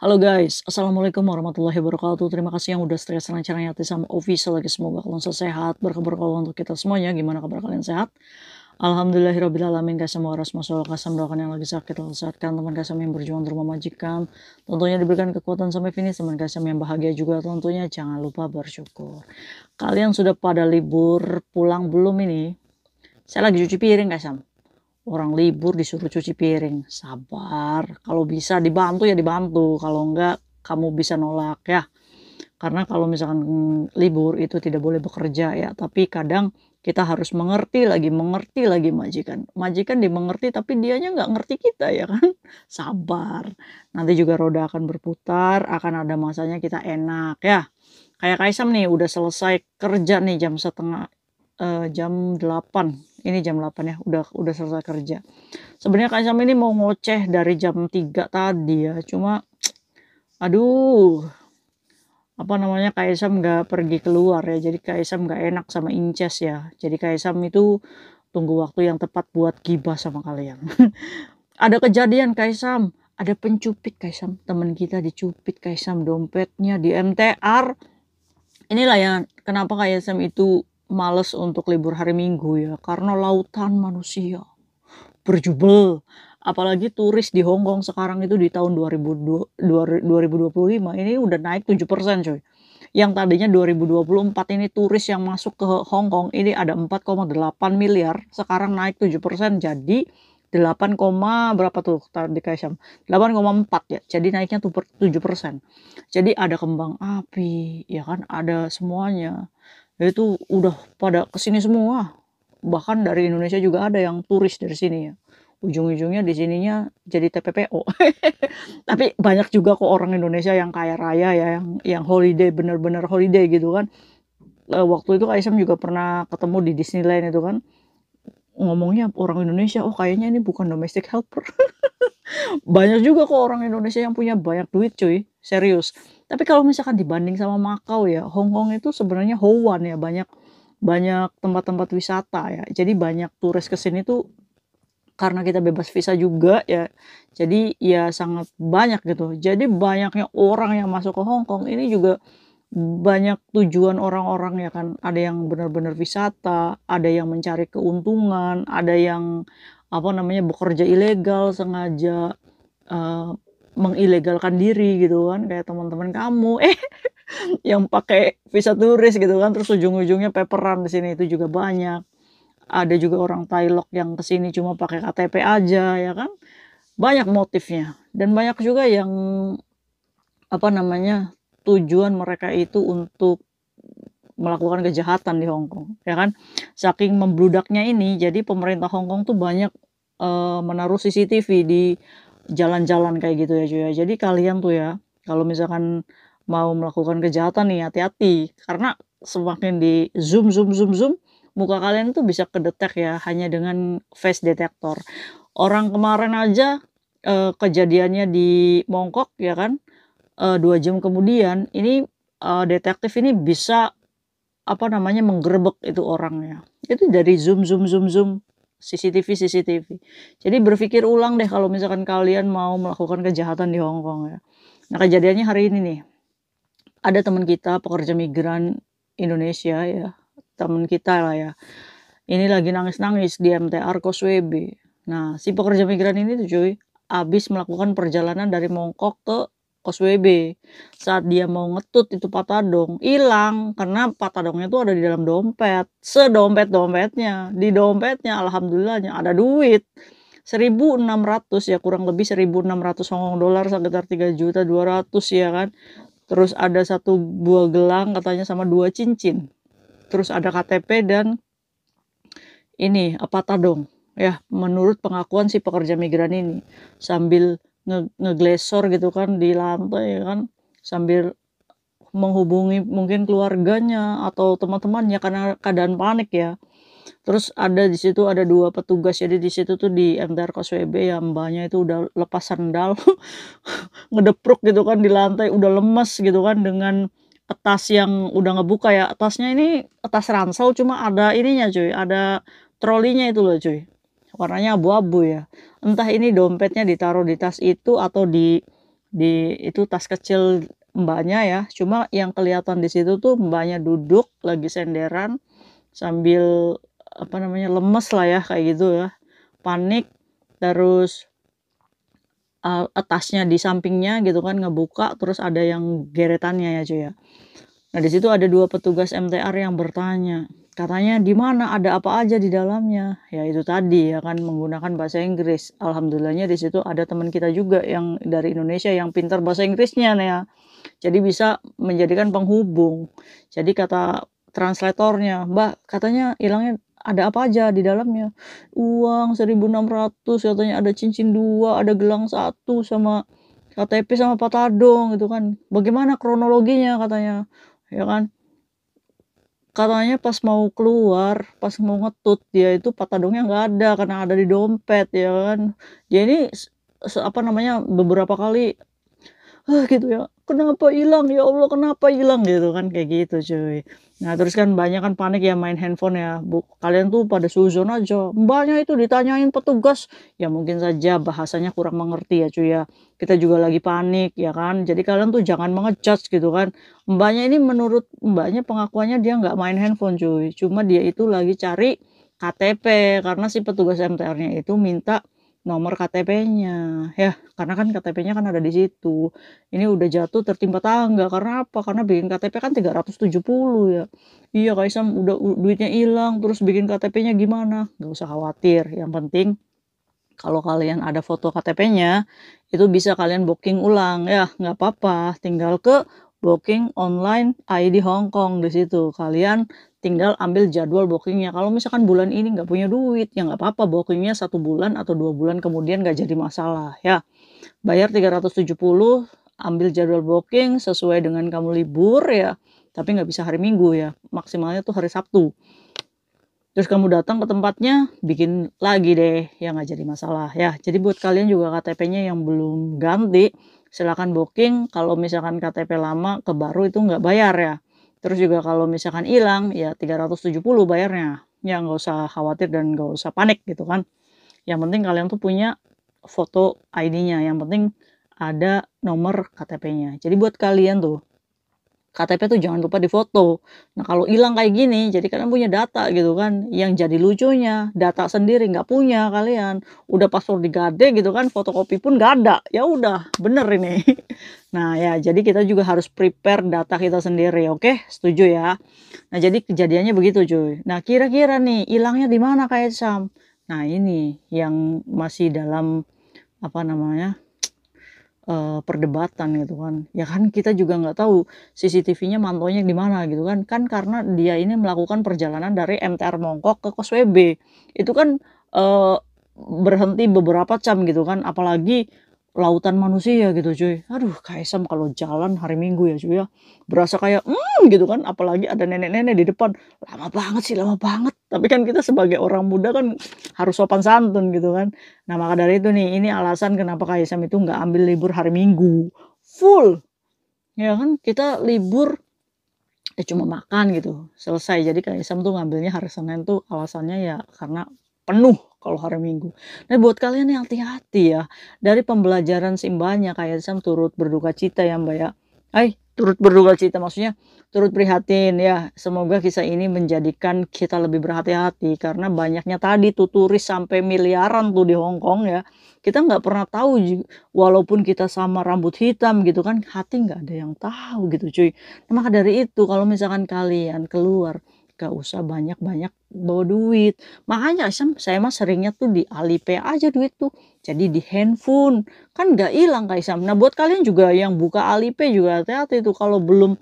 Halo guys, Assalamualaikum warahmatullahi wabarakatuh. Terima kasih yang udah setia selancarnya hati sama official lagi. Semoga kalian selalu sehat, berkabar untuk kita semuanya. Gimana kabar kalian sehat? Alhamdulillahirrahmanirrahim. Guys, semua ras masalah kasam doakan yang lagi sakit Allah sehatkan. Teman kasam yang berjuang untuk memajikan, tentunya diberikan kekuatan sampai finish. Teman kasam yang bahagia juga tentunya jangan lupa bersyukur. Kalian sudah pada libur pulang belum ini? Saya lagi cuci piring kasam. Orang libur disuruh cuci piring, sabar. Kalau bisa dibantu ya dibantu, kalau enggak kamu bisa nolak ya. Karena kalau misalkan libur itu tidak boleh bekerja ya, tapi kadang kita harus mengerti lagi majikan. Majikan dimengerti tapi dianya nggak ngerti kita ya kan. Sabar. Nanti juga roda akan berputar, akan ada masanya kita enak ya. Kayak Kaisam nih udah selesai kerja nih jam 8. Ini jam 8 ya, udah selesai kerja. Sebenarnya Kak Isam ini mau ngoceh dari jam 3 tadi ya, cuma aduh, apa namanya, Kak Isam nggak pergi keluar ya, jadi Kak Isam nggak enak sama Inces ya. Jadi Kak Isam itu tunggu waktu yang tepat buat gibah sama kalian. Ada kejadian Kak Isam, ada pencupit Kak Isam, teman kita dicupit Kak Isam dompetnya di MTR. Inilah ya kenapa Kak Isam itu males untuk libur hari Minggu ya, karena lautan manusia berjubel. Apalagi turis di Hong Kong sekarang itu di tahun 2025 ini udah naik 7% coy. Yang tadinya 2024 ini turis yang masuk ke Hong Kong ini ada 4,8 miliar, sekarang naik 7% jadi 8, berapa tuh tadi Kaisam? 8,4 ya. Jadi naiknya tuh 7%. Jadi ada kembang api, ya kan, ada semuanya. Itu udah pada kesini semua. Bahkan dari Indonesia juga ada yang turis dari sini ya. Ujung-ujungnya di sininya jadi TPPO. Tapi banyak juga kok orang Indonesia yang kaya raya ya, yang holiday, bener-bener holiday gitu kan. Waktu itu Kaisam juga pernah ketemu di Disneyland itu kan. Ngomongnya orang Indonesia, oh kayaknya ini bukan domestic helper. Banyak juga kok orang Indonesia yang punya banyak duit cuy, serius. Tapi kalau misalkan dibanding sama Makau ya, Hong Kong itu sebenarnya hoan ya, banyak banyak tempat-tempat wisata ya. Jadi banyak turis ke sini tuh karena kita bebas visa juga ya. Jadi ya sangat banyak gitu. Jadi banyaknya orang yang masuk ke Hong Kong ini juga banyak tujuan orang-orang ya kan. Ada yang benar-benar wisata, ada yang mencari keuntungan, ada yang apa namanya bekerja ilegal sengaja mengilegalkan diri gitu kan kayak teman-teman kamu yang pakai visa turis gitu kan terus ujung-ujungnya paperan di sini itu juga banyak. Ada juga orang Thailand yang ke sini cuma pakai KTP aja ya kan. Banyak motifnya dan banyak juga yang apa namanya tujuan mereka itu untuk melakukan kejahatan di Hong Kong ya kan. Saking membludaknya ini jadi pemerintah Hong Kong tuh banyak menaruh CCTV di jalan-jalan kayak gitu ya cuy ya. Jadi kalian tuh ya, kalau misalkan mau melakukan kejahatan nih hati-hati, karena semakin di zoom zoom zoom zoom, muka kalian tuh bisa kedetek ya hanya dengan face detector. Orang kemarin aja, kejadiannya di Mongkok ya kan, 2 jam kemudian ini, detektif ini bisa, apa namanya, menggerebek itu orangnya. Itu dari zoom zoom zoom zoom. CCTV. Jadi berpikir ulang deh kalau misalkan kalian mau melakukan kejahatan di Hong Kong ya. Nah kejadiannya hari ini nih, ada teman kita pekerja migran Indonesia ya, teman kita lah ya. Ini lagi nangis-nangis di MTR Causeway Bay. Nah si pekerja migran ini tuh cuy, habis melakukan perjalanan dari Mongkok ke Causeway Bay. Saat dia mau ngetut itu patadong, hilang karena patadongnya tuh ada di dalam dompet. Sedompet-dompetnya, di dompetnya alhamdulillahnya ada duit. 1.600 ya kurang lebih 1.600 Hong Kong dollar sekitar 3.200.000 ya kan. Terus ada 1 buah gelang katanya sama 2 cincin. Terus ada KTP dan ini patadong ya menurut pengakuan si pekerja migran ini. Sambil ngeglesor gitu kan di lantai ya kan, sambil menghubungi mungkin keluarganya atau teman-temannya karena keadaan panik ya. Terus ada di situ ada 2 petugas, jadi di situ tuh di MTR Causeway Bay ya Mbaknya itu udah lepas sendal, ngedepruk gitu kan di lantai, udah lemes gitu kan dengan tas yang udah ngebuka ya, tasnya ini tas ransel cuma ada ininya cuy, ada trolinya itu loh cuy, warnanya abu-abu ya. Entah ini dompetnya ditaruh di tas itu atau di Itu tas kecil Mbaknya ya, cuma yang kelihatan di situ tuh Mbaknya duduk lagi senderan sambil, apa namanya, lemes lah ya kayak gitu ya, panik, terus, tasnya di sampingnya gitu kan ngebuka, terus ada yang geretannya ya, cuy, ya. Nah, di situ ada 2 petugas MTR yang bertanya, katanya, "Di mana? Ada apa aja di dalamnya?" Ya itu tadi ya kan menggunakan bahasa Inggris. Alhamdulillahnya di situ ada teman kita juga yang dari Indonesia yang pintar bahasa Inggrisnya nih ya. Jadi bisa menjadikan penghubung. Jadi kata translatornya, "Mbak, katanya hilangnya ada apa aja di dalamnya?" "Uang 1.600," katanya, "ada cincin 2, ada gelang 1, sama KTP sama Patadong," gitu kan. "Bagaimana kronologinya?" katanya, ya kan. Katanya pas mau keluar, pas mau ngetut, dia itu Patadongnya nggak ada karena ada di dompet, ya kan. Dia ini apa namanya, beberapa kali gitu ya, "Kenapa hilang? Ya Allah, kenapa hilang?" Gitu kan, kayak gitu, cuy. Nah, terus kan banyak kan panik ya main handphone ya, kalian tuh pada suuzon aja, Mbaknya itu ditanyain petugas, ya mungkin saja bahasanya kurang mengerti ya, cuy, ya. Kita juga lagi panik, ya kan. Jadi kalian tuh jangan gitu kan. Mbaknya ini menurut Mbaknya pengakuannya dia nggak main handphone, cuy, cuma dia itu lagi cari KTP karena si petugas MTR-nya itu minta nomor KTP-nya, ya, karena kan KTP-nya kan ada di situ. Ini udah jatuh tertimpa tangga, karena apa? Karena bikin KTP kan 370 ya. Iya, Kak Isam udah duitnya hilang, terus bikin KTP-nya gimana? Nggak usah khawatir, yang penting kalau kalian ada foto KTP-nya, itu bisa kalian booking ulang, ya nggak apa-apa, tinggal ke booking online ID Hong Kong, di situ kalian tinggal ambil jadwal bookingnya. Kalau misalkan bulan ini nggak punya duit, ya nggak apa-apa, bookingnya 1 bulan atau 2 bulan kemudian nggak jadi masalah, ya. Bayar 370, ambil jadwal booking sesuai dengan kamu libur ya, tapi nggak bisa hari Minggu ya, maksimalnya tuh hari Sabtu. Terus kamu datang ke tempatnya, bikin lagi deh, ya nggak jadi masalah ya. Jadi buat kalian juga KTP-nya yang belum ganti, silakan booking. Kalau misalkan KTP lama ke baru itu nggak bayar ya. Terus juga kalau misalkan hilang, ya 370 bayarnya. Ya nggak usah khawatir dan nggak usah panik gitu kan. Yang penting kalian tuh punya foto ID-nya, yang penting ada nomor KTP-nya. Jadi buat kalian tuh, KTP tuh jangan lupa difoto. Nah, kalau hilang kayak gini, jadi kalian punya data gitu kan. Yang jadi lucunya, data sendiri nggak punya kalian. Udah paspor digade gitu kan, fotokopi pun nggak ada. Ya udah, bener ini. Nah ya, jadi kita juga harus prepare data kita sendiri, oke? Setuju ya? Nah, jadi kejadiannya begitu, cuy. Nah, kira-kira nih hilangnya di mana Kak Sam? Nah, ini yang masih dalam apa namanya? Perdebatan gitu kan. Ya kan kita juga nggak tahu CCTV-nya mantaunya di mana gitu kan. Kan karena dia ini melakukan perjalanan dari MTR Mongkok ke Koswebe. Itu kan, berhenti beberapa jam gitu kan, apalagi lautan manusia gitu, cuy. Aduh, Kaisam kalau jalan hari Minggu ya, cuy, ya, berasa kayak, gitu kan, apalagi ada nenek-nenek di depan, lama banget sih, lama banget. Tapi kan kita sebagai orang muda kan harus sopan santun gitu kan. Nah, maka dari itu nih, ini alasan kenapa Kaisam itu nggak ambil libur hari Minggu, full, ya kan, kita libur, ya cuma makan gitu, selesai. Jadi Kaisam tuh ngambilnya hari Senin tuh alasannya ya karena penuh kalau hari Minggu. Nah, buat kalian yang hati-hati ya, dari pembelajaran si Mbaknya Kaisam turut berduka cita ya, Mbak, ya. Turut berduka cita maksudnya turut prihatin ya. Semoga kisah ini menjadikan kita lebih berhati-hati karena banyaknya tadi tuh turis sampai miliaran tuh di Hong Kong ya. Kita nggak pernah tahu walaupun kita sama rambut hitam gitu kan, hati nggak ada yang tahu gitu, cuy. Nah, maka dari itu kalau misalkan kalian keluar, gak usah banyak-banyak bawa duit. Makanya saya mah seringnya tuh di Alipay aja duit tuh. Jadi di handphone, kan nggak hilang Kak Isam. Nah, buat kalian juga yang buka Alipay juga hati-hati tuh kalau belum,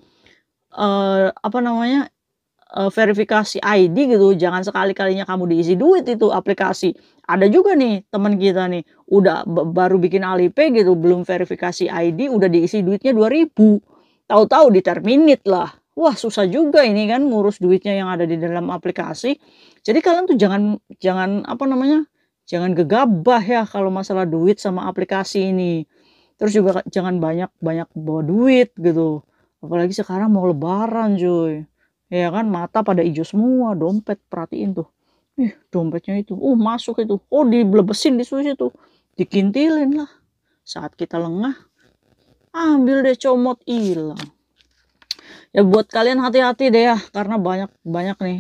apa namanya, verifikasi ID gitu, jangan sekali-kalinya kamu diisi duit itu aplikasi. Ada juga nih teman kita nih, udah baru bikin Alipay gitu, belum verifikasi ID, udah diisi duitnya 2.000, tahu-tahu di-terminate lah. Wah, susah juga ini kan ngurus duitnya yang ada di dalam aplikasi. Jadi kalian tuh jangan jangan apa namanya, jangan gegabah ya kalau masalah duit sama aplikasi ini. Terus juga jangan banyak-banyak bawa duit gitu, apalagi sekarang mau lebaran, cuy. Ya kan, mata pada ijo semua, dompet perhatiin tuh. Ih, dompetnya itu, masuk itu, diblebesin di situ, dikintilin lah. Saat kita lengah, ambil deh, comot, hilang. Ya buat kalian hati-hati deh ya, karena banyak nih,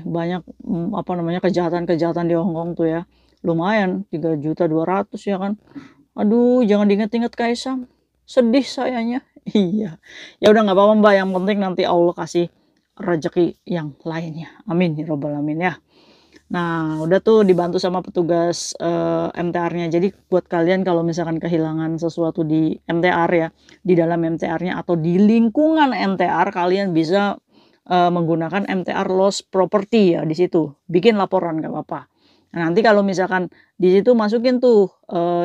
apa namanya, kejahatan-kejahatan di Hong Kong tuh ya. Lumayan 3.200.000 ya kan. Aduh, jangan diinget-inget Kaisang. Sedih sayanya. Iya. Ya udah nggak apa-apa Mbak, yang penting nanti Allah kasih rezeki yang lainnya. Amin ya robbal alamin ya. Nah, udah tuh dibantu sama petugas MTR-nya. Jadi buat kalian kalau misalkan kehilangan sesuatu di MTR ya, di dalam MTR-nya atau di lingkungan MTR, kalian bisa menggunakan MTR lost property ya di situ. Bikin laporan nggak apa-apa. Nah, nanti kalau misalkan di situ masukin tuh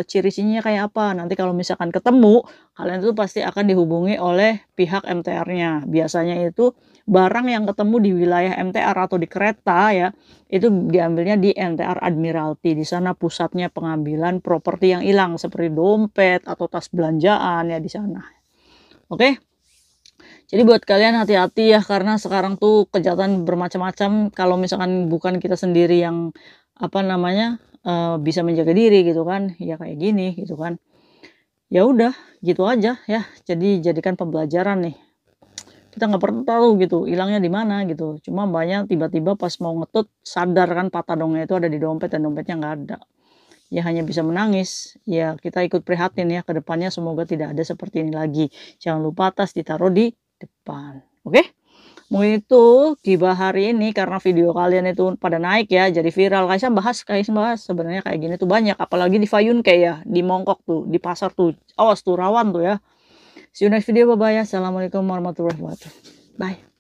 ciri-cirinya kayak apa. Nanti kalau misalkan ketemu, kalian tuh pasti akan dihubungi oleh pihak MTR-nya. Biasanya itu barang yang ketemu di wilayah MTR atau di kereta ya, itu diambilnya di MTR Admiralty. Di sana pusatnya pengambilan properti yang hilang seperti dompet atau tas belanjaan ya di sana. Oke? Jadi buat kalian hati-hati ya, karena sekarang tuh kejahatan bermacam-macam. Kalau misalkan bukan kita sendiri yang apa namanya bisa menjaga diri gitu kan, ya kayak gini gitu kan. Ya udah gitu aja ya. Jadi jadikan pembelajaran nih. Kita nggak pernah tahu gitu hilangnya di mana gitu. Cuma banyak tiba-tiba pas mau ngetut sadar kan patadongnya itu ada di dompet dan dompetnya nggak ada. Ya hanya bisa menangis. Ya kita ikut prihatin ya, ke depannya semoga tidak ada seperti ini lagi. Jangan lupa tas ditaruh di depan. Oke? Mungkin itu gibah hari ini karena video kalian itu pada naik ya, jadi viral. Kayak bahas sebenarnya kayak gini tuh banyak, apalagi di Fayun kayak ya, di Mongkok tuh, di pasar tuh. Awas tuh rawan tuh ya. See you next video, bye bye ya. Assalamualaikum warahmatullahi wabarakatuh. Bye.